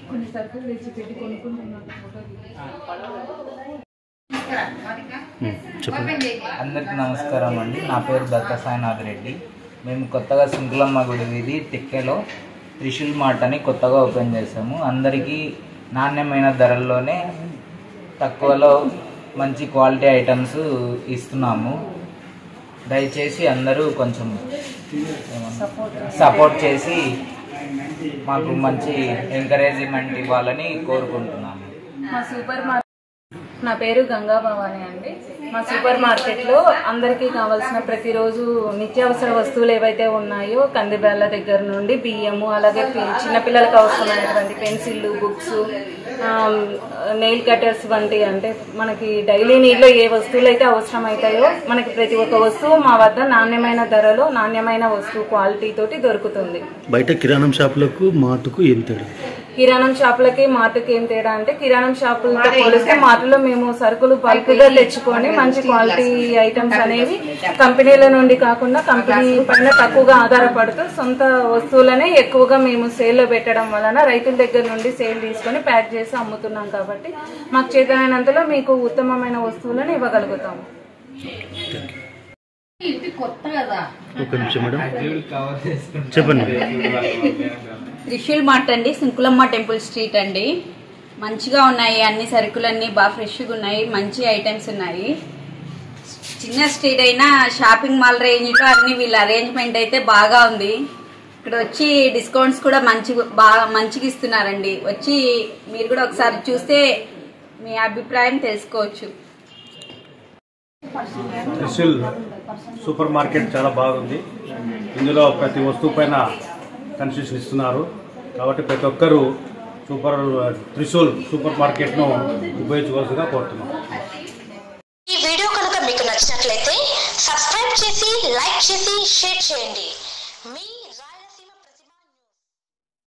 కొన్ని సరుకులు తెచ్చి పెట్టి కొనుక్కుంటున్నాను. అందరికీ నమస్కారం అండి. నా పేరు దత్త సాయినాథ్ రెడ్డి. మేము కొత్తగా సింకులమ్మ గుడి వీధి తిక్కెలో త్రిశూల్ మార్ట్ అని కొత్తగా ఓపెన్ చేసాము. అందరికీ నాణ్యమైన ధరల్లోనే తక్కువలో మంచి క్వాలిటీ ఐటమ్స్ ఇస్తున్నాము. దయచేసి అందరూ కొంచెం సపోర్ట్ చేసి మాకు మంచి ఎంకరేజ్మెంట్ ఇవ్వాలని కోరుకుంటున్నాము. నా పేరు గంగా భవాని అండి. మా సూపర్ మార్కెట్లో అందరికీ కావాల్సిన ప్రతిరోజు నిత్యావసర వస్తువులు ఏవైతే ఉన్నాయో కందిబ్యాళ్ళ దగ్గర నుండి బియ్యము, అలాగే చిన్నపిల్లలకు అవసరమైనటువంటి పెన్సిళ్ళు, బుక్స్, నెయిల్ కటర్స్ వంటి అంటే మనకి డైలీ నీడ్లో ఏ వస్తువులు అయితే అవసరం అవుతాయో మనకి ప్రతి ఒక్క వస్తువు మా వద్ద నాణ్యమైన ధరలో నాణ్యమైన వస్తువు క్వాలిటీ తోటి దొరుకుతుంది. బయట కిరాణం షాపులకు మార్టుకు ఏం తేడా? కిరాణం షాపులకి మార్టుకి ఏం తేడా అంటే కిరాణం షాపులతో పోలిస్తే మార్టులో మేము సరుకులు బల్క్గా తెచ్చుకొని మంచి క్వాలిటీ ఐటమ్స్ అనేవి కంపెనీల నుండి కాకుండా కంపెనీ పైన తక్కువగా ఆధారపడుతూ సొంత వస్తువులనే ఎక్కువగా మేము సేల్లో పెట్టడం వలన రైతుల దగ్గర నుండి సేల్ తీసుకొని ప్యాక్ చేసి అమ్ముతున్నాం కాబట్టి మాకు చేతనైనంతలో మీకు ఉత్తమమైన వస్తువులను ఇవ్వగలుగుతాము. చెప్పండి. త్రిశూల్ మార్ట్ అండి, సింకులమ్మ టెంపుల్ స్ట్రీట్ అండి. మంచిగా ఉన్నాయి, అన్ని సరుకులన్నీ బాగా ఫ్రెష్గా ఉన్నాయి, మంచి ఐటమ్స్ ఉన్నాయి. చిన్న స్ట్రీట్ అయినా షాపింగ్ మాల్ రేంజ్లో అన్ని వీళ్ళ అరేంజ్మెంట్ అయితే బాగా ఉంది. ఇక్కడ వచ్చి డిస్కౌంట్స్ కూడా మంచిగా ఇస్తున్నారండి. వచ్చి మీరు కూడా ఒకసారి చూస్తే మీ అభిప్రాయం తెలుసుకోవచ్చు. త్రిశూల్ సూపర్ మార్కెట్ చాలా బాగుంది. ఇందులో ప్రతి వస్తువు పైన కన్సెషన్ ఇస్తున్నారు కాబట్టి ప్రతి ఒక్కరూ త్రిశూల్ సూపర్ మార్కెట్ను ఉపయోగించుకోవాల్సిందిగా కోరుతున్నాం. ఈ వీడియో కనుక మీకు నచ్చినట్లయితే సబ్స్క్రైబ్ చేసి, లైక్ చేసి, షేర్ చేయండి.